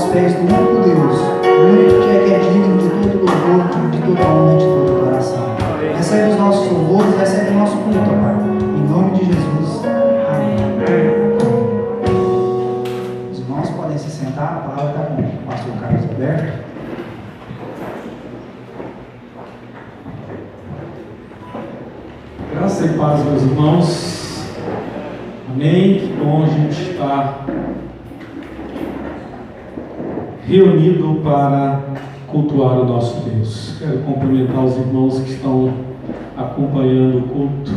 pés do único Deus, o único que é digno de todo louvor, de toda honra e de toda adoração. Recebe os nossos louvores, recebe o nosso culto, Pai. Em nome de Jesus. Amém. Os irmãos podem se sentar, a palavra está com o pastor Carlos Alberto. Graça e paz, meus irmãos. Amém. Que bom a gente estar reunido para cultuar o nosso Deus. Quero cumprimentar os irmãos que estão acompanhando o culto,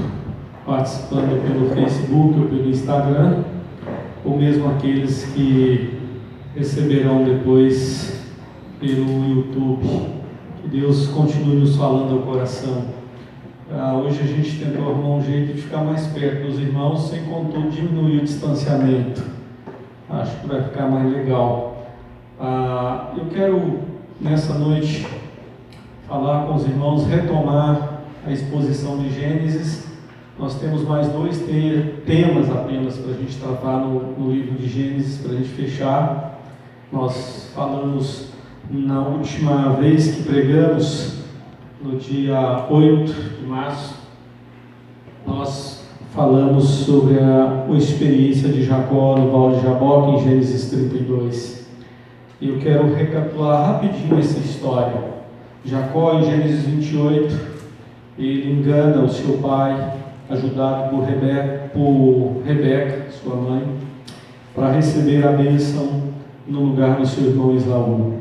participando pelo Facebook ou pelo Instagram, ou mesmo aqueles que receberão depois pelo YouTube. Que Deus continue nos falando ao coração. Hoje a gente tentou arrumar um jeito de ficar mais perto dos irmãos, sem contudo diminuir o distanciamento. Acho que vai ficar mais legal. Eu quero, nessa noite, falar com os irmãos, retomar a exposição de Gênesis. Nós temos mais 2 temas apenas para a gente tratar no livro de Gênesis, para a gente fechar. Nós falamos na última vez que pregamos, no dia 8 de março, nós falamos sobre a experiência de Jacó no Val de Jaboque, em Gênesis 32. Eu quero recapitular rapidinho essa história. Jacó, em Gênesis 28, ele engana o seu pai, ajudado por Rebeca, sua mãe, para receber a bênção no lugar do seu irmão Esaú.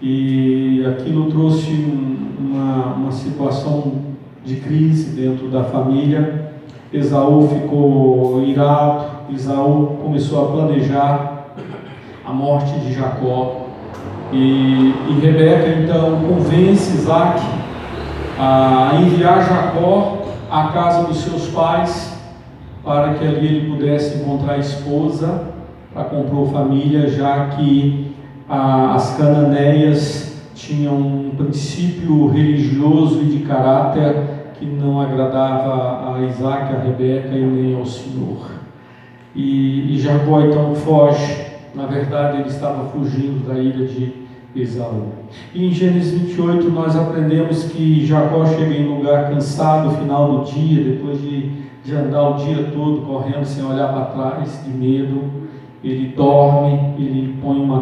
E aquilo trouxe uma situação de crise dentro da família. Esaú ficou irado, Esaú começou a planejar a morte de Jacó. E Rebeca então convence Isaac a enviar Jacó à casa dos seus pais, para que ali ele pudesse encontrar a esposa para compor família, já que as cananeias tinham um princípio religioso e de caráter que não agradava a Isaac, a Rebeca e nem ao Senhor. E Jacó então foge. Na verdade, ele estava fugindo da ilha de Esaú. E em Gênesis 28 nós aprendemos que Jacó chega em um lugar cansado no final do dia, depois de andar o dia todo correndo sem olhar para trás, de medo. Ele dorme, ele põe uma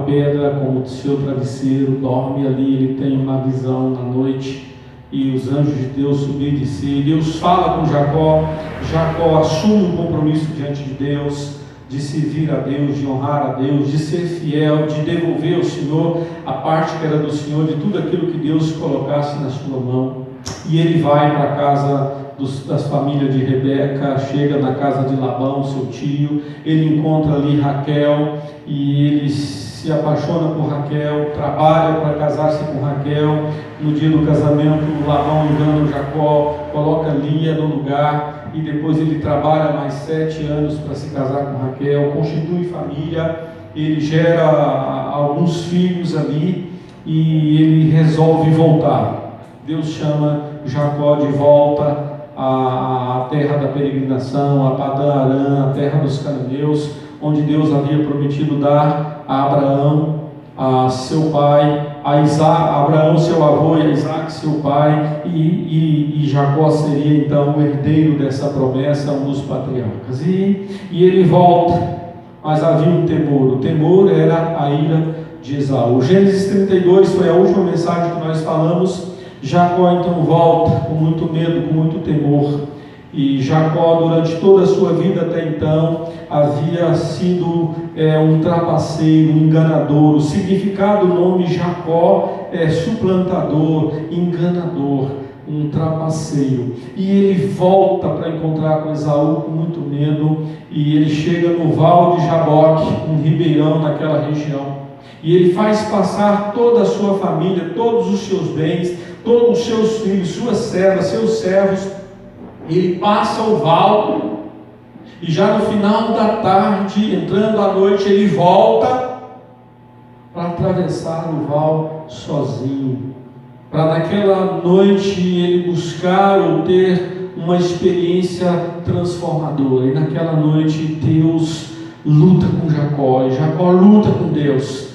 pedra como seu travesseiro, dorme ali, ele tem uma visão na noite, e os anjos de Deus subem e descer. Deus fala com Jacó, Jacó assume um compromisso diante de Deus, de servir a Deus, de honrar a Deus, de ser fiel, de devolver ao Senhor a parte que era do Senhor, de tudo aquilo que Deus colocasse na sua mão. E ele vai para a casa das famílias de Rebeca, chega na casa de Labão, seu tio, ele encontra ali Raquel, e ele se apaixona por Raquel, trabalha para casar-se com Raquel. No dia do casamento, Labão engana Jacó, coloca Lia no lugar, e depois ele trabalha mais 7 anos para se casar com Raquel, constitui família, ele gera alguns filhos ali, e ele resolve voltar. Deus chama Jacó de volta à terra da peregrinação, a Padã Arã, a terra dos cananeus, onde Deus havia prometido dar a Abraão, a seu pai, a Abraão seu avô, e a Isaac seu pai, e Jacó seria então o herdeiro dessa promessa, um dos patriarcas. E ele volta, mas havia um temor. O temor era a ira de Esaú. Gênesis 32 foi a última mensagem que nós falamos. Jacó então volta com muito medo, com muito temor. E Jacó, durante toda a sua vida até então, havia sido um trapaceiro, um enganador. O significado do nome Jacó é suplantador, enganador, um trapaceiro. E ele volta para encontrar com Esaú com muito medo, e ele chega no Val de Jaboque, um ribeirão naquela região. E ele faz passar toda a sua família, todos os seus bens, todos os seus filhos, suas servas, seus servos. Ele passa o val, e já no final da tarde, entrando à noite, ele volta para atravessar o val sozinho, para naquela noite ele buscar ou ter uma experiência transformadora. E naquela noite Deus luta com Jacó, e Jacó luta com Deus.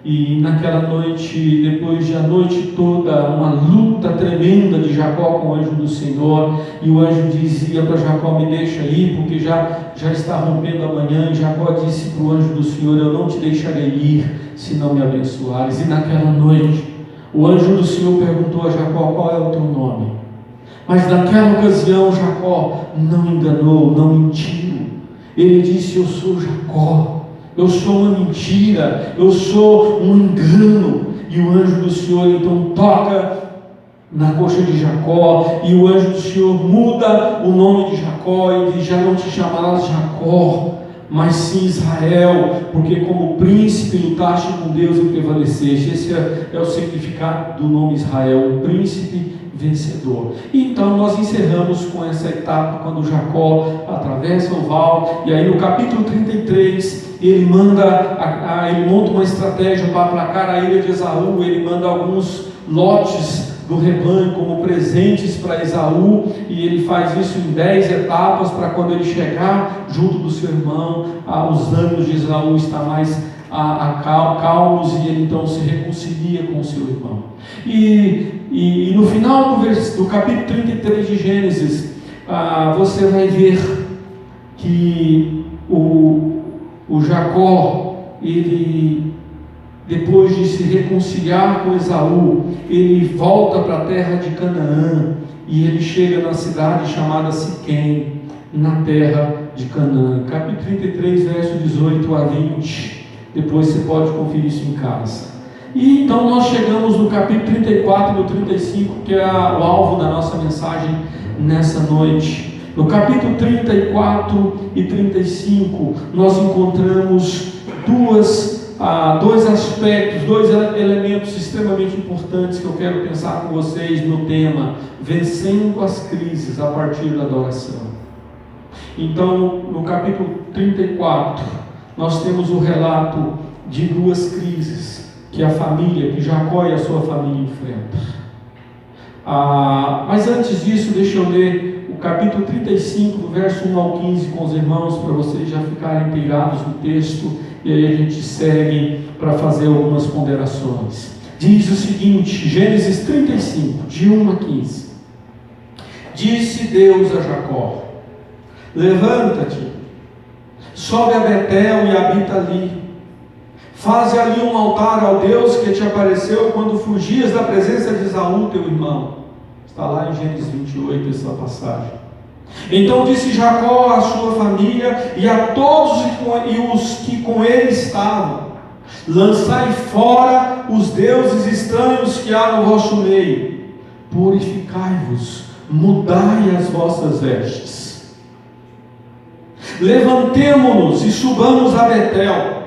E naquela noite, depois de a noite toda, uma luta tremenda de Jacó com o anjo do Senhor, e o anjo dizia para Jacó: me deixa ir, porque já está rompendo a manhã. E Jacó disse para o anjo do Senhor: eu não te deixarei ir, se não me abençoares. E naquela noite, o anjo do Senhor perguntou a Jacó: qual é o teu nome? Mas naquela ocasião, Jacó não enganou, não mentiu. Ele disse: eu sou Jacó. Eu sou uma mentira, eu sou um engano. E o anjo do Senhor então toca na coxa de Jacó, e o anjo do Senhor muda o nome de Jacó e diz: já não te chamarás Jacó, mas sim Israel, porque como príncipe lutaste com Deus e prevaleceste. Esse é o significado do nome Israel, o príncipe vencedor. E então nós encerramos com essa etapa, quando Jacó atravessa o val, e aí no capítulo 33 ele monta uma estratégia para aplacar a ira de Esaú. Ele manda alguns lotes do rebanho como presentes para Esaú, e ele faz isso em 10 etapas, para quando ele chegar junto do seu irmão, os ânimos de Esaú estão mais calmos, e ele então se reconcilia com o seu irmão. E no final do capítulo 33 de Gênesis, você vai ver que o Jacó, ele, depois de se reconciliar com Esaú, ele volta para a terra de Canaã, e ele chega na cidade chamada Siquém, na terra de Canaã. Capítulo 33, verso 18 a 20. Depois você pode conferir isso em casa. E então nós chegamos no capítulo 34 e no 35, que é o alvo da nossa mensagem nessa noite. No capítulo 34 e 35, nós encontramos dois aspectos, dois elementos extremamente importantes que eu quero pensar com vocês no tema: vencendo as crises a partir da adoração. Então, no capítulo 34, nós temos o relato de duas crises que a família, que Jacó e a sua família enfrentam. Mas antes disso, deixa eu ler o capítulo 35, do verso 1 ao 15 com os irmãos, para vocês já ficarem inteirados no texto, e aí a gente segue para fazer algumas ponderações. Diz o seguinte, Gênesis 35, de 1 a 15. Disse Deus a Jacó: levanta-te, sobe a Betel e habita ali. Faze ali um altar ao Deus que te apareceu quando fugias da presença de Esaú, teu irmão. Está lá em Gênesis 28, essa passagem. Então disse Jacó à sua família e a todos os que com ele estavam: lançai fora os deuses estranhos que há no vosso meio, purificai-vos, mudai as vossas vestes. Levantemo-nos e subamos a Betel.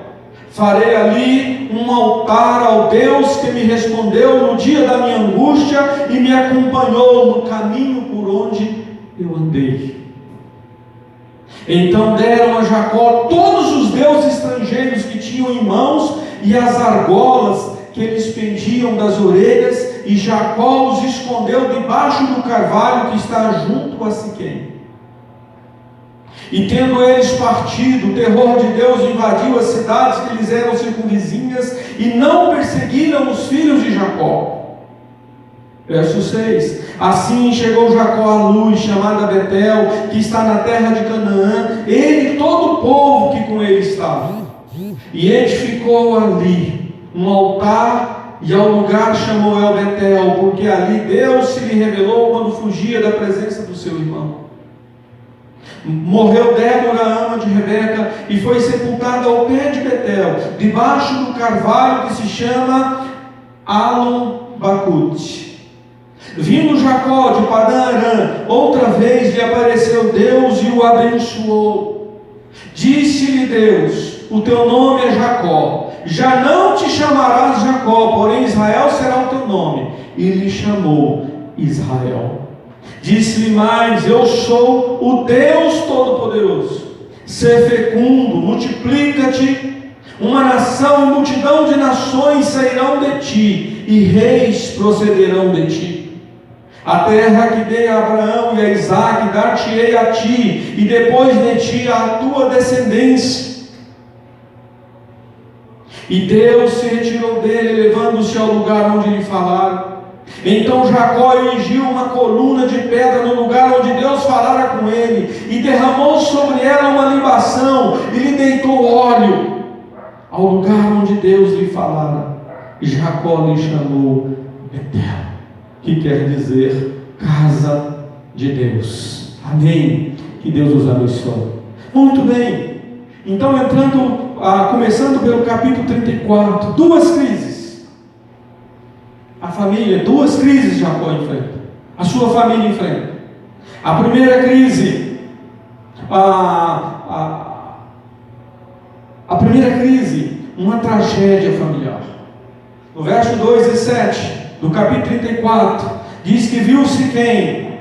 Farei ali um altar ao Deus que me respondeu no dia da minha angústia e me acompanhou no caminho por onde eu andei. Então deram a Jacó todos os deuses estrangeiros que tinham em mãos e as argolas que eles pendiam das orelhas, e Jacó os escondeu debaixo do carvalho que está junto a Siquém. E tendo eles partido, o terror de Deus invadiu as cidades que lhes eram circunvizinhas, e não perseguiram os filhos de Jacó. Verso 6. Assim chegou Jacó à luz, chamada Betel, que está na terra de Canaã, ele e todo o povo que com ele estava. E edificou ali um altar, e ao lugar chamou El Betel, porque ali Deus se lhe revelou quando fugia da presença do seu irmão. Morreu Débora, ama de Rebeca, e foi sepultada ao pé de Betel, debaixo do carvalho que se chama Alon-Bacute. Vindo Jacó de Padã-Arã, outra vez lhe apareceu Deus e o abençoou. Disse-lhe Deus: o teu nome é Jacó, já não te chamarás Jacó, porém Israel será o teu nome. E lhe chamou Israel. Disse-lhe mais: eu sou o Deus Todo-Poderoso. Sê fecundo, multiplica-te, uma nação e multidão de nações sairão de ti, e reis procederão de ti. A terra que dei a Abraão e a Isaque dar-te-ei a ti, e depois de ti a tua descendência. E Deus se retirou dele, levando-se ao lugar onde lhe falaram. Então Jacó erigiu uma coluna de pedra no lugar onde Deus falara com ele, e derramou sobre ela uma libação, e lhe deitou óleo ao lugar onde Deus lhe falara. E Jacó lhe chamou Betel, que quer dizer casa de Deus. Amém. Que Deus nos abençoe. Muito bem. Então, começando pelo capítulo 34, duas crises. A família, duas crises Jacó enfrenta. A sua família enfrenta. A primeira crise, a primeira crise, uma tragédia familiar. No verso 2 e 7 do capítulo 34, diz que viu Siquém,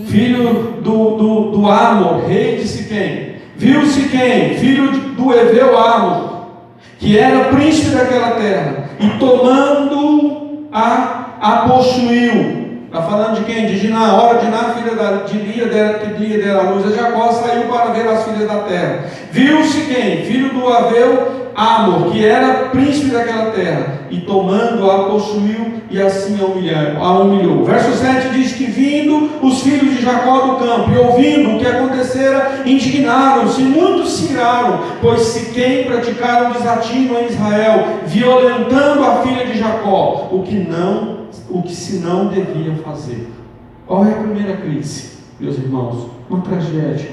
filho do Amor, rei de Siquém, viu Siquém, filho do Eveu Amor, que era príncipe daquela terra, e tomando-a possuiu. Está falando de quem? De Diná. A hora Diná, filha de Lia, que Lia dera a luz a Jacó, saiu para ver as filhas da terra. Viu Siquém, filho do Eveu Amor, que era príncipe daquela terra, e tomando-a possuiu, e assim a humilhou. Verso 7 diz que vindo os filhos de Jacó do campo, e ouvindo o que acontecera, indignaram-se, muitos se iraram, pois Siquém praticaram desatino em Israel, violentando a filha de Jacó, o que se não devia fazer. Qual é a primeira crise, meus irmãos? Uma tragédia.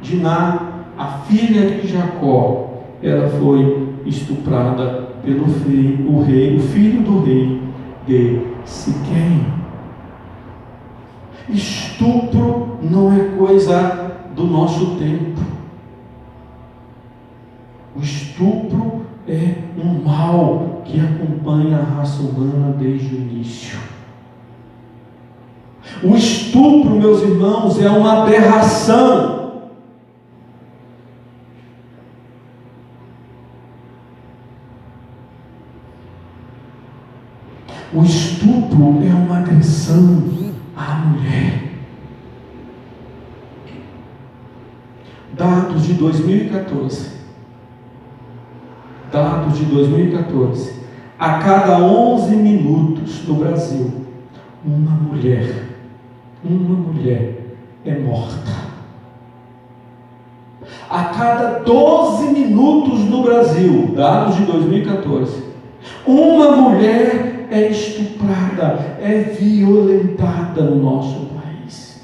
Diná, a filha de Jacó, ela foi estuprada pelo filho do rei de Siquém. Estupro não é coisa do nosso tempo. O estupro é um mal que acompanha a raça humana desde o início. O estupro, meus irmãos, é uma aberração. O estupro é uma agressão à mulher. Dados de 2014. A cada 11 minutos no Brasil, uma mulher é morta. A cada 12 minutos no Brasil, dados de 2014, uma mulher é estuprada, é violentada no nosso país.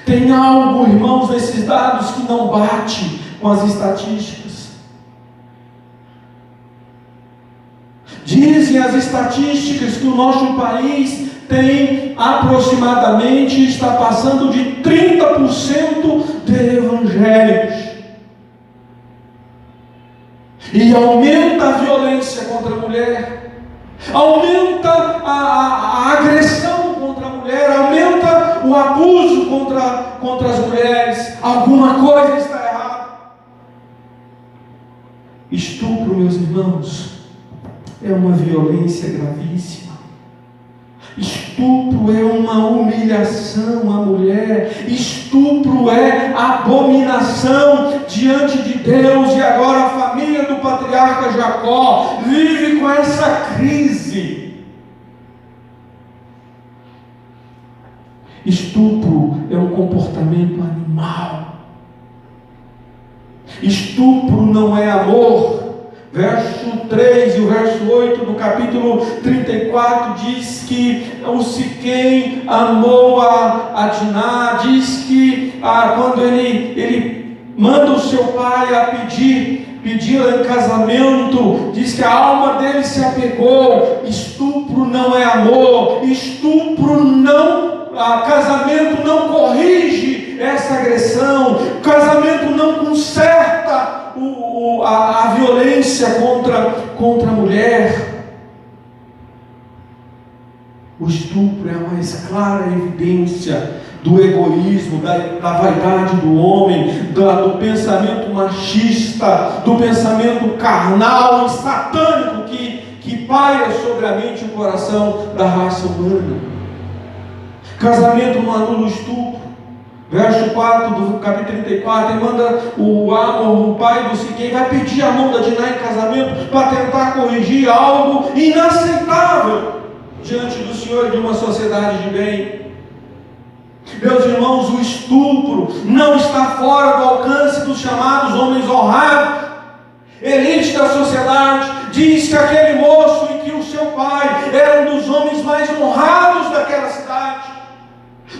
Tem algo, irmãos, nesses dados que não bate com as estatísticas. Dizem as estatísticas que o nosso país tem aproximadamente, está passando de 30% de evangélicos. E aumenta a violência contra a mulher, aumenta a agressão contra a mulher, aumenta o abuso contra as mulheres. Alguma coisa está errada. Estupro, meus irmãos, é uma violência gravíssima. Estupro é uma humilhação à mulher. Estupro é abominação diante de Deus. E agora a família do patriarca Jacó vive com essa crise. Estupro é um comportamento animal. Estupro não é amor. Verso 3 e o verso 8 do capítulo 34 diz que o Siquém amou a Diná. Diz que quando ele manda o seu pai a pedi-la em casamento, diz que a alma dele se apegou. Estupro não é amor. Estupro casamento não corrige essa agressão. Casamento não conserta a violência contra a mulher. O estupro é a mais clara evidência do egoísmo, da vaidade do homem, do pensamento machista, do pensamento carnal e satânico que paira sobre a mente e o coração da raça humana. Casamento não anula o estupro. Verso 4 do capítulo 34, ele manda o Amor, o pai do Siquém, vai pedir a mão da Diná em casamento para tentar corrigir algo inaceitável diante do Senhor e de uma sociedade de bem. Meus irmãos, o estupro não está fora do alcance dos chamados homens honrados. Elite da sociedade diz que aquele moço e que o seu pai era um dos homens mais honrados daquela cidade.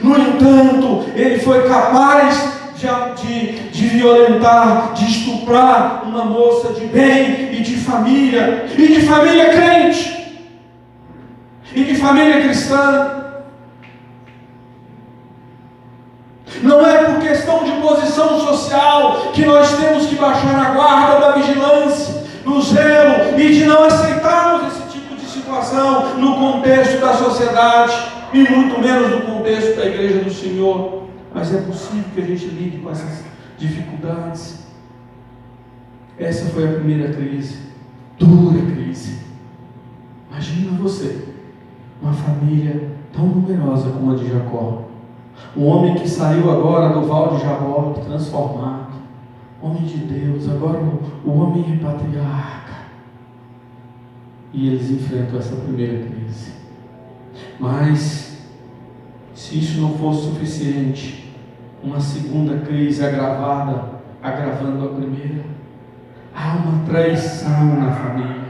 No entanto, ele foi capaz de violentar, de estuprar uma moça de bem e de família crente, e de família cristã. Não é por questão de posição social que nós temos que baixar a guarda da vigilância, do zelo e de não aceitarmos esse tipo de situação no contexto da sociedade e muito menos no contexto da igreja do Senhor. Mas é possível que a gente lide com essas dificuldades. Essa foi a primeira crise, dura crise. Imagina você, uma família tão numerosa como a de Jacó. Um homem que saiu agora do Val de Jaboque, transformado, homem de Deus, agora o homem é patriarca. E eles enfrentam essa primeira crise. Mas, se isso não fosse suficiente, uma segunda crise agravando a primeira. Há uma traição na família.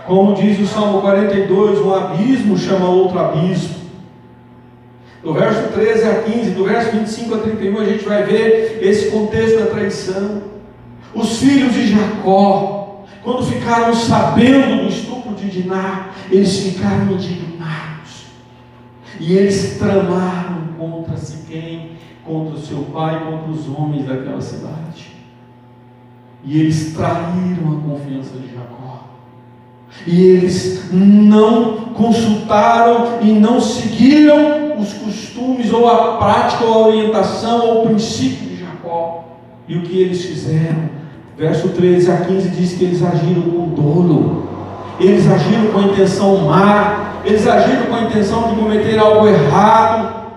Como diz o Salmo 42, um abismo chama outro abismo. Do verso 13 a 15, do verso 25 a 31, a gente vai ver esse contexto da traição. Os filhos de Jacó, quando ficaram sabendo do estupro de Diná, eles ficaram indignados. E eles tramaram contra Siquém, contra o seu pai, contra os homens daquela cidade. E eles traíram a confiança de Jacó. E eles não consultaram e não seguiram os costumes, ou a prática, ou a orientação, ou o princípio de Jacó. E o que eles fizeram? Verso 13 a 15 diz que eles agiram com dolo. Eles agiram com a intenção má. Eles agiram com a intenção de cometer algo errado.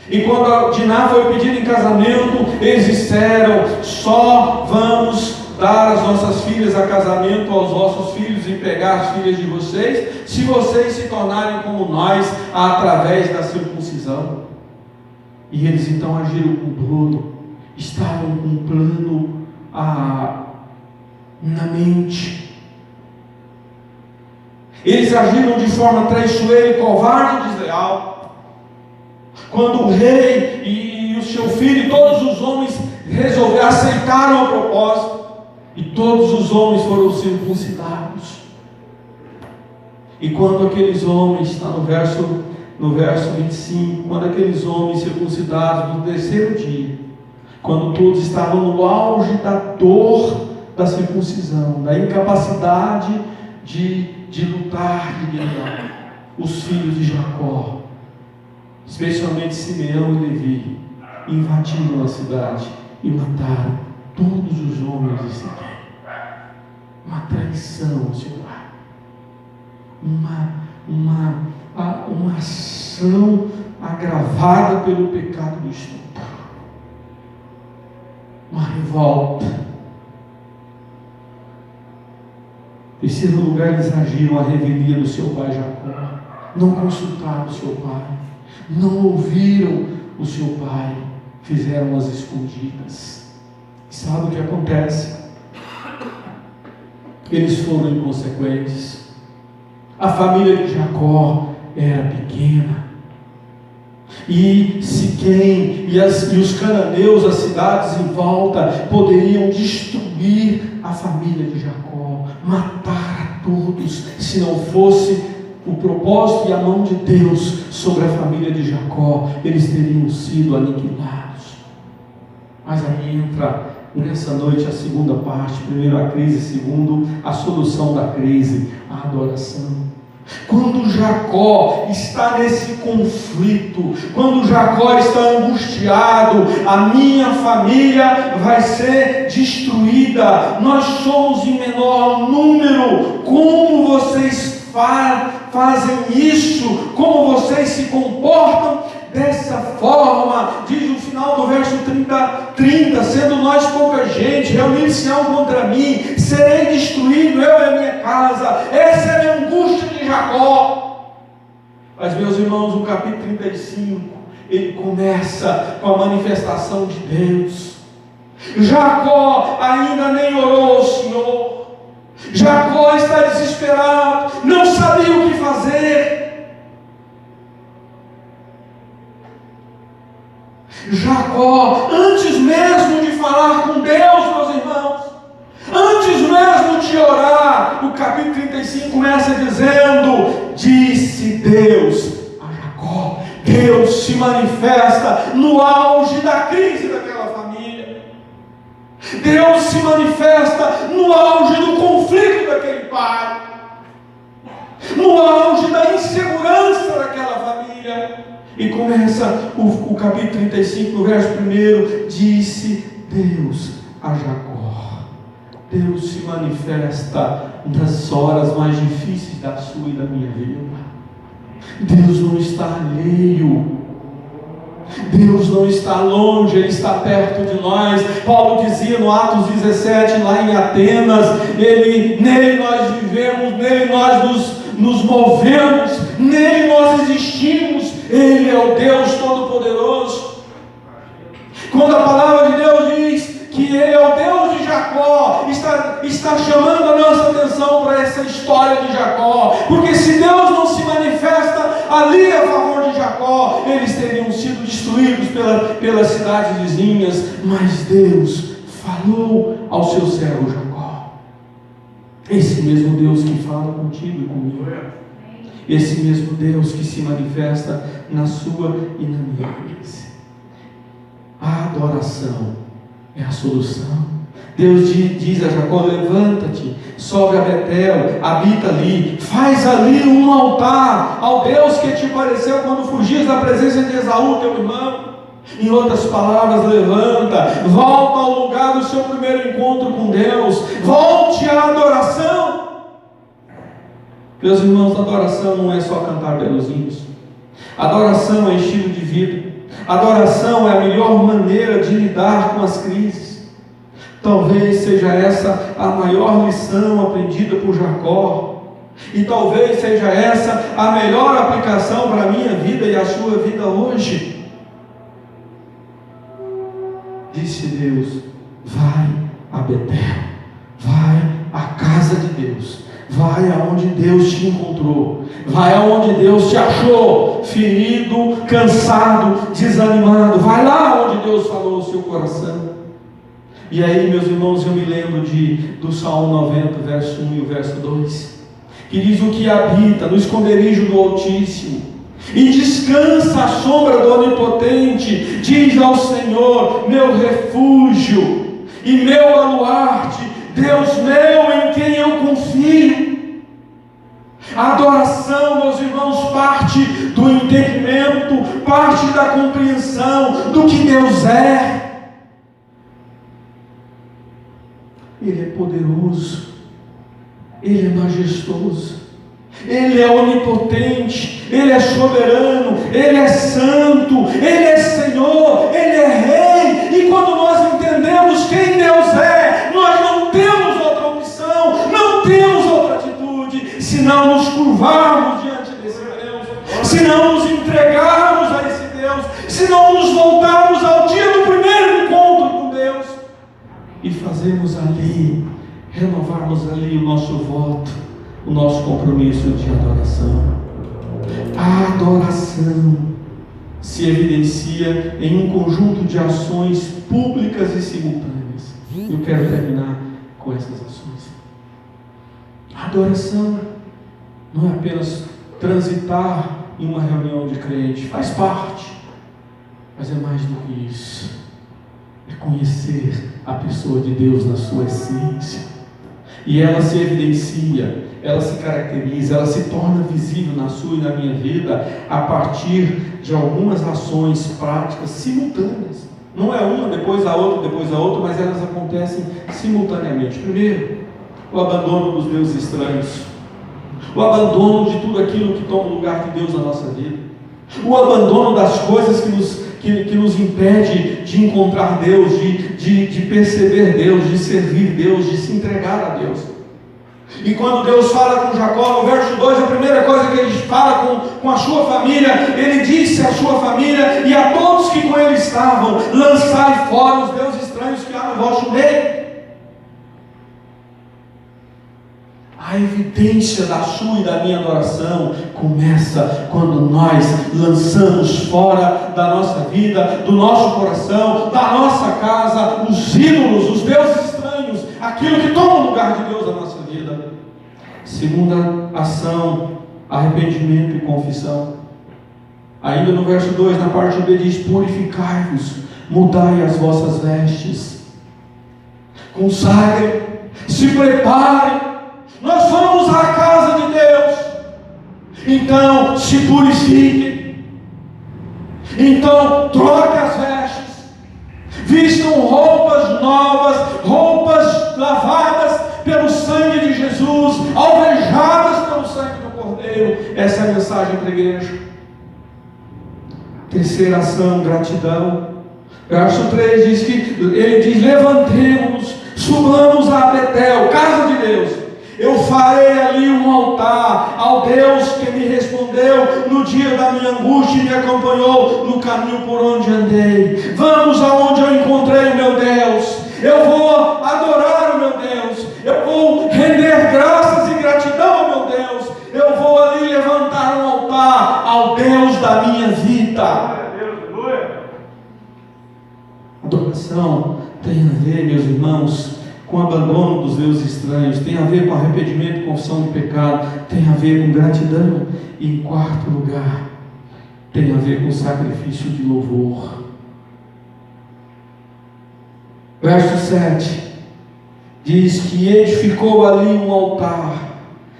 E quando a Diná foi pedida em casamento, eles disseram: só vamos dar as nossas filhas a casamento aos vossos filhos e pegar as filhas de vocês, se vocês se tornarem como nós, através da circuncisão. E eles então agiram com dolo, estavam com um plano na mente. Eles agiram de forma traiçoeira e covarde e desleal. Quando o rei e o seu filho e todos os homens aceitaram o propósito, e todos os homens foram circuncidados. E quando aqueles homens, está no verso 25, quando aqueles homens circuncidados no terceiro dia, quando todos estavam no auge da dor da circuncisão, da incapacidade de lutar, de guerrear, os filhos de Jacó, especialmente Simeão e Levi, invadiram a cidade e mataram todos os homens de Siquém. Uma traição ao seu lar, uma ação agravada pelo pecado do estupro, uma revolta. Em terceiro lugar, eles agiram a revelia do seu pai Jacó, não consultaram o seu pai, não ouviram o seu pai, fizeram as escondidas. E sabe o que acontece? Eles foram inconsequentes. A família de Jacó era pequena, e Siquém e os cananeus, as cidades em volta, poderiam destruir a família de Jacó, matar a todos, se não fosse o propósito e a mão de Deus sobre a família de Jacó. Eles teriam sido aniquilados. Mas aí entra nessa noite a segunda parte. Primeiro a crise, segundo a solução da crise, a adoração. Quando Jacó está nesse conflito, quando Jacó está angustiado, a minha família vai ser destruída, nós somos em menor número, como vocês fazem isso? Como vocês se comportam dessa forma, diz o final do verso 30, sendo nós pouca gente, reunir-se-ão contra mim, serei destruído, eu e a minha casa. Essa é a angústia de Jacó. Mas, meus irmãos, o capítulo 35, ele começa com a manifestação de Deus. Jacó ainda nem orou ao Senhor. Jacó está desesperado, não sabia o que fazer. Jacó, antes mesmo de falar com Deus, meus irmãos, antes mesmo de orar, o capítulo 35 começa dizendo: disse Deus a Jacó. Deus se manifesta no auge da crise daquela família. Deus se manifesta no auge do conflito daquele pai, no auge da insegurança daquela família. E começa o capítulo 35, no verso 1, disse Deus a Jacó. Deus se manifesta nas horas mais difíceis da sua e da minha vida. Deus não está alheio, Deus não está longe, Ele está perto de nós. Paulo dizia no Atos 17, lá em Atenas, nele nós vivemos, nele nós nos movemos, nele nós existimos. Ele é o Deus Todo-Poderoso. Quando a palavra de Deus diz que Ele é o Deus de Jacó, está chamando a nossa atenção para essa história de Jacó, porque se Deus não se manifesta ali a favor de Jacó, eles teriam sido destruídos pelas cidades vizinhas. Mas Deus falou ao seu servo Jacó. Esse mesmo Deus que fala contigo e comigo, esse mesmo Deus que se manifesta na sua e na minha vida. A adoração é a solução. Deus diz a Jacó: levanta-te, sobe a Betel, habita ali, faz ali um altar ao Deus que te pareceu quando fugias da presença de Esaú, teu irmão. Em outras palavras, levanta, volta ao lugar do seu primeiro encontro com Deus, volte à adoração. Meus irmãos, adoração não é só cantar belos hinos. Adoração é estilo de vida. Adoração é a melhor maneira de lidar com as crises. Talvez seja essa a maior lição aprendida por Jacó. E talvez seja essa a melhor aplicação para a minha vida e a sua vida hoje. Disse Deus: vai a Betel, vai à casa de Deus, vai aonde Deus te encontrou, vai aonde Deus te achou, ferido, cansado, desanimado. Vai lá onde Deus falou ao seu coração. E aí, meus irmãos, eu me lembro do Salmo 90, verso 1 e o verso 2, que diz: o que habita no esconderijo do Altíssimo e descansa à sombra do Onipotente, diz ao Senhor: meu refúgio e meu baluarte, Deus meu em quem eu confio. A adoração, meus irmãos, parte do entendimento, parte da compreensão do que Deus é. Ele é poderoso, Ele é majestoso, Ele é onipotente, Ele é soberano, Ele é santo, Ele é Senhor, Ele é Rei. E quando nós entendemos quem Deus é, nós não temos outra opção, não temos outra atitude, senão nos curvarmos diante desse Deus, se não nos entregarmos a esse Deus, se não nos voltarmos ao dia do primeiro encontro com Deus e fazermos ali, renovarmos ali o nosso voto, o nosso compromisso de adoração. A adoração se evidencia em um conjunto de ações públicas e simultâneas. Eu quero terminar com essas ações. A adoração não é apenas transitar em uma reunião de crente, faz parte, mas é mais do que isso. É conhecer a pessoa de Deus na sua essência. E ela se evidencia, ela se caracteriza, ela se torna visível na sua e na minha vida a partir de algumas ações práticas simultâneas. Não é uma depois a outra, mas elas acontecem simultaneamente. Primeiro, o abandono dos deuses estranhos, o abandono de tudo aquilo que toma o lugar de Deus na nossa vida. O abandono das coisas que nos impede de encontrar Deus, de perceber Deus, de servir Deus, de se entregar a Deus. E quando Deus fala com Jacó, no verso 2, a primeira coisa que ele fala com a sua família, ele disse à sua família e a todos que com ele estavam: lançai fora os deuses estranhos que há no vosso meio. A evidência da sua e da minha adoração começa quando nós lançamos fora da nossa vida, do nosso coração, da nossa casa, os ídolos, os deuses estranhos, aquilo que toma o lugar de Deus na nossa vida. Segunda ação, arrependimento e confissão. Ainda no verso 2, na parte B, diz: purificai-vos, mudai as vossas vestes, consagrem, se preparem. Nós vamos à casa de Deus, então se purifiquem, então troquem as vestes, vistam roupas novas, roupas lavadas pelo sangue de Jesus, alvejadas pelo sangue do Cordeiro. Essa é a mensagem para a igreja. Terceira ação, gratidão. Verso 3 diz que ele diz: levantemos-nos, subamos a Betel, casa de Deus. Eu farei ali um altar ao Deus que me respondeu no dia da minha angústia e me acompanhou no caminho por onde andei. Vamos aonde eu encontrei o meu Deus. Eu vou adorar o meu Deus. Eu vou render graças e gratidão ao meu Deus. Eu vou ali levantar um altar ao Deus da minha vida. Adoração tem a ver, meus irmãos, com o abandono dos deuses estranhos, tem a ver com arrependimento e confissão de pecado, tem a ver com gratidão, e em quarto lugar, tem a ver com sacrifício de louvor. Verso 7 diz que edificou ali um altar,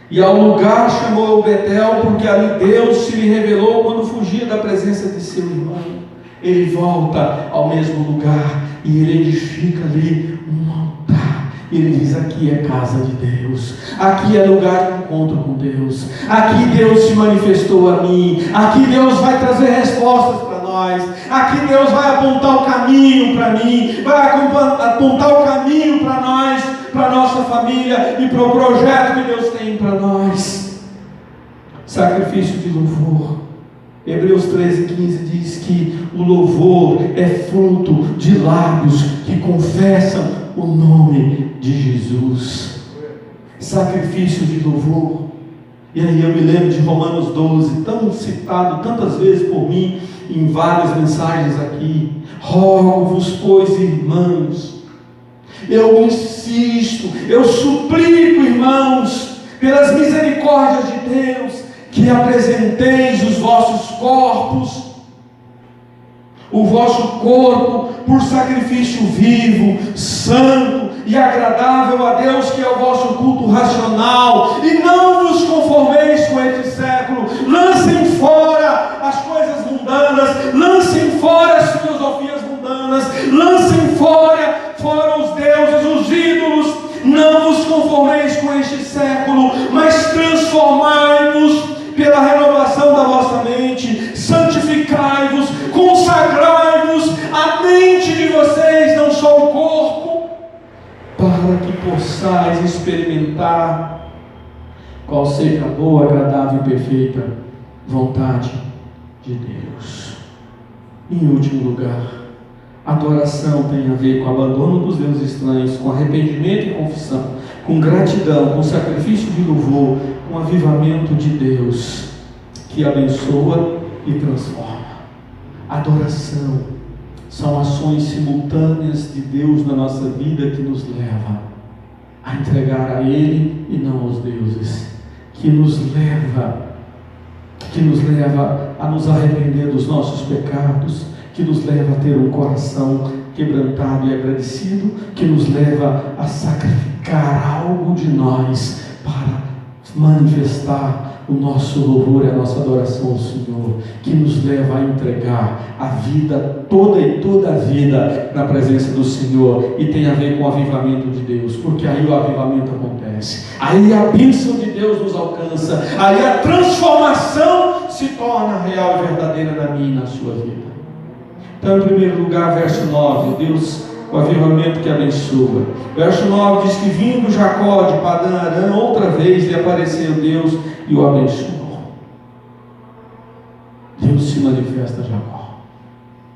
e ao lugar chamou Betel, porque ali Deus se lhe revelou quando fugia da presença de seu irmão. Ele volta ao mesmo lugar e ele edifica ali um altar. Ele diz: aqui é casa de Deus, aqui é lugar de encontro com Deus, aqui Deus se manifestou a mim, aqui Deus vai trazer respostas para nós, aqui Deus vai apontar o caminho para mim, vai apontar o caminho para nós, para a nossa família e para o projeto que Deus tem para nós. Sacrifício de louvor. Hebreus 13:15 diz que o louvor é fruto de lábios que confessam o nome de Jesus. Sacrifício de louvor. E aí eu me lembro de Romanos 12, tão citado tantas vezes por mim em várias mensagens aqui. Rogo-vos, pois, irmãos, eu insisto, eu suplico, irmãos, pelas misericórdias de Deus, que apresenteis os vossos corpos, o vosso corpo, por sacrifício vivo, santo e agradável a Deus, que é o vosso culto racional, e não vos conformeis com este século. Lancem fora as coisas mundanas, lancem fora as filosofias mundanas, lancem fora os deuses, os ídolos. Não vos conformeis com este século, mas transformai-vos pela renovação da vossa mente, santificai-vos, consagrai-vos, a mente de vocês, não só o corpo, para que possais experimentar qual seja a boa, agradável e perfeita vontade de Deus. Em último lugar, adoração tem a ver com o abandono dos deuses estranhos, com arrependimento e confissão, com gratidão, com sacrifício de louvor, com avivamento de Deus, que abençoa e transforma. Adoração são ações simultâneas de Deus na nossa vida que nos leva a entregar a Ele e não aos deuses, que nos leva a nos arrepender dos nossos pecados, que nos leva a ter um coração quebrantado e agradecido, que nos leva a sacrificar algo de nós para manifestar o nosso louvor e a nossa adoração ao Senhor, que nos leva a entregar a vida toda e toda a vida na presença do Senhor, e tem a ver com o avivamento de Deus, porque aí o avivamento acontece, aí a bênção de Deus nos alcança, aí a transformação se torna real e verdadeira na minha e na sua vida. Então, em primeiro lugar, verso 9, Deus, o avivamento que abençoa. Verso 9 diz que vindo Jacó de Padã Arã, outra vez lhe apareceu Deus e o abençoou. Deus se manifesta a Jacó.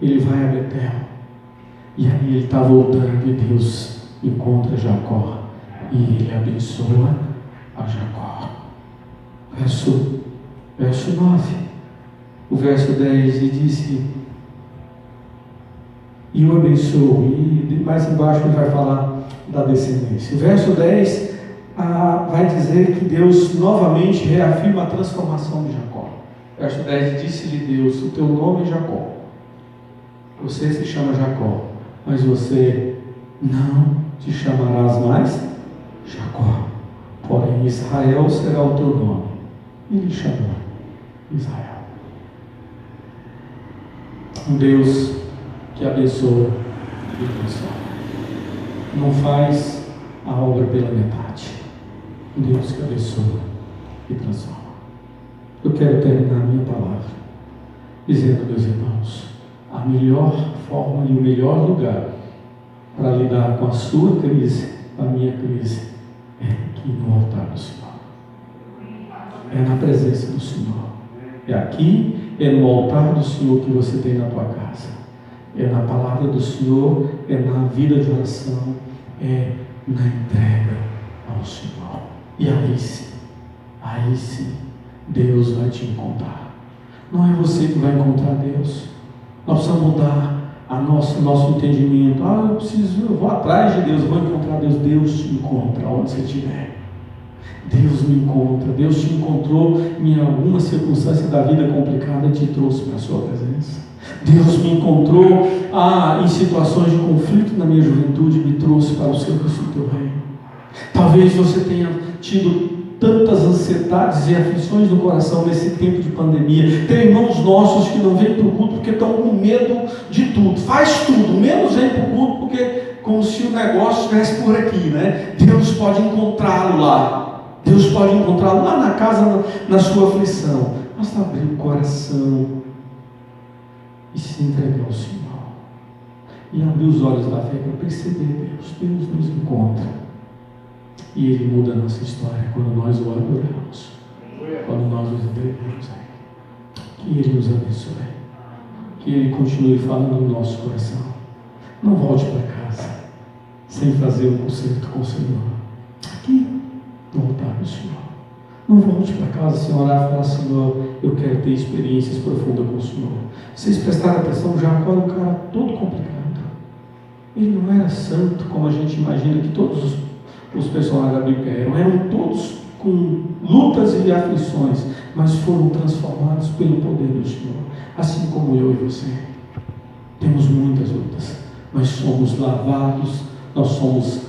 Ele vai a Betel. E aí ele está voltando e Deus encontra Jacó. E ele abençoa a Jacó. Verso 9. O verso 10 ele disse: e o abençoou. E mais embaixo ele vai falar da descendência. O verso 10 vai dizer que Deus novamente reafirma a transformação de Jacó. Verso 10: disse-lhe Deus: o teu nome é Jacó. Você se chama Jacó, mas você não te chamarás mais Jacó. Porém, Israel será o teu nome. E ele chamou Israel. Um Deus que abençoa e transforma. Não faz a obra pela metade. Um Deus que abençoa e transforma. Eu quero terminar a minha palavra dizendo, meus irmãos, a melhor forma e o melhor lugar para lidar com a sua crise, a minha crise, é aqui no altar do Senhor. É na presença do Senhor. É aqui, é no altar do Senhor que você tem na tua casa. É na palavra do Senhor, é na vida de oração, é na entrega ao Senhor. E aí sim, Deus vai te encontrar. Não é você que vai encontrar Deus. Nós precisamos mudar nosso entendimento. Eu vou atrás de Deus, vou encontrar Deus. Deus te encontra onde você estiver. Deus me encontra. Deus te encontrou em alguma circunstância da vida complicada e te trouxe para a sua presença. Deus me encontrou em situações de conflito na minha juventude e me trouxe para o serviço do teu reino. Talvez você tenha tido tantas ansiedades e aflições no coração nesse tempo de pandemia. Tem irmãos nossos que não vêm para o culto porque estão com medo de tudo. Faz tudo, menos vem para o culto porque como se o negócio estivesse por aqui, né? Deus pode encontrá-lo lá. Deus pode encontrá-lo lá na casa, na sua aflição. Basta abrir o coração e se entregar ao Senhor. E abrir os olhos da fé para perceber Deus. Deus nos encontra. E Ele muda a nossa história quando nós o adoramos. Quando nós nos entregamos a Ele. Que Ele nos abençoe. Que Ele continue falando no nosso coração. Não volte para casa sem fazer um concerto com o Senhor. Aqui, no altar do Senhor. Não volte para casa sem orar e falar: Senhor, eu quero ter experiências profundas com o Senhor. Vocês prestaram atenção, Jacó era um cara todo complicado. Ele não era santo como a gente imagina que todos os personagens da Bíblia eram todos com lutas e aflições, mas foram transformados pelo poder do Senhor. Assim como eu e você. Temos muitas lutas, mas somos lavados, nós somos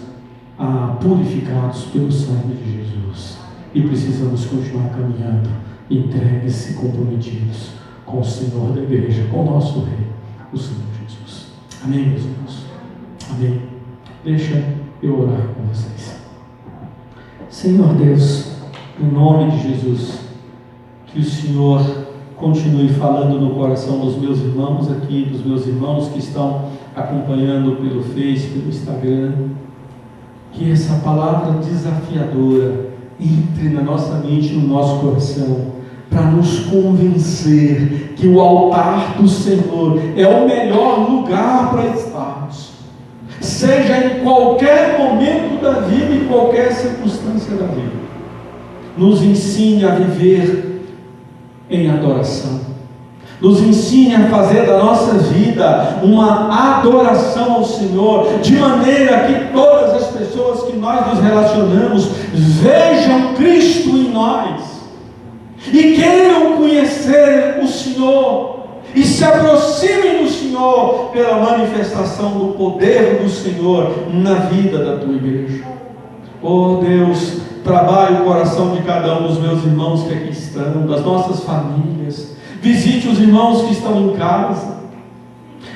purificados pelo sangue de Jesus. E precisamos continuar caminhando, entregues e comprometidos com o Senhor da igreja, com o nosso Rei, o Senhor Jesus. Amém, meus irmãos? Amém. Deixa eu orar com vocês. Senhor Deus, no nome de Jesus, que o Senhor continue falando no coração dos meus irmãos aqui, dos meus irmãos que estão acompanhando pelo Face, pelo Instagram, que essa palavra desafiadora entre na nossa mente, no nosso coração, para nos convencer que o altar do Senhor é o melhor lugar para estarmos, seja em qualquer momento da vida, em qualquer circunstância da vida. Nos ensine a viver em adoração, nos ensine a fazer da nossa vida uma adoração ao Senhor, de maneira que todas as pessoas que nós nos relacionamos vejam Cristo em nós e queiram conhecer o Senhor e se aproximem do Senhor pela manifestação do poder do Senhor na vida da tua igreja. Oh Deus, trabalhe o coração de cada um dos meus irmãos que aqui estão, das nossas famílias. Visite os irmãos que estão em casa,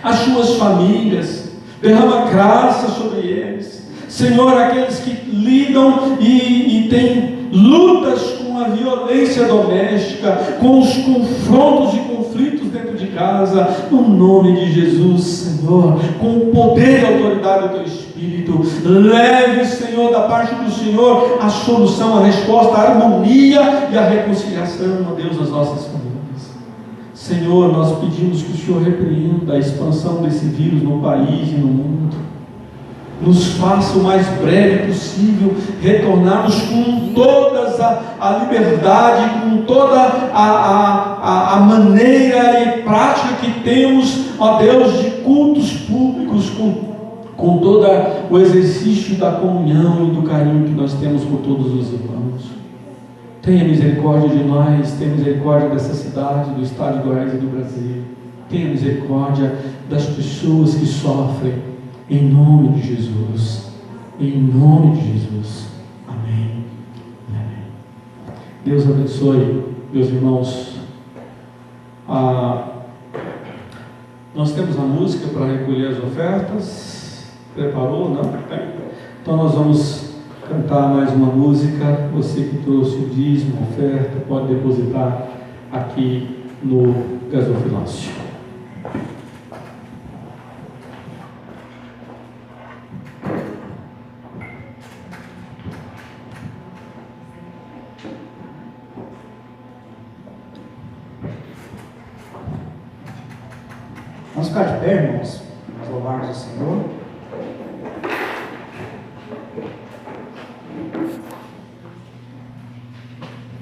as suas famílias, derrama graça sobre eles. Senhor, aqueles que lidam e têm lutas com a violência doméstica, com os confrontos e conflitos dentro de casa, no nome de Jesus, Senhor, com o poder e autoridade do Teu Espírito, leve, Senhor, da parte do Senhor, a solução, a resposta, a harmonia e a reconciliação, ó Deus, nas nossas famílias. Senhor, nós pedimos que o Senhor repreenda a expansão desse vírus no país e no mundo. Nos faça o mais breve possível retornarmos com toda a liberdade, com toda a maneira e prática que temos, ó Deus, de cultos públicos, com todo o exercício da comunhão e do carinho que nós temos por todos os irmãos. Tenha misericórdia de nós, tenha misericórdia dessa cidade, do estado de Goiás e do Brasil. Tenha misericórdia das pessoas que sofrem, em nome de Jesus. Em nome de Jesus. Amém. Amém. Deus abençoe, meus irmãos. Nós temos a música para recolher as ofertas. Preparou? Não? Tem. Então nós vamos cantar mais uma música. Você que trouxe o dízimo, a oferta, pode depositar aqui no gasofilácio. Vamos ficar de pé, irmãos, nós louvarmos o Senhor.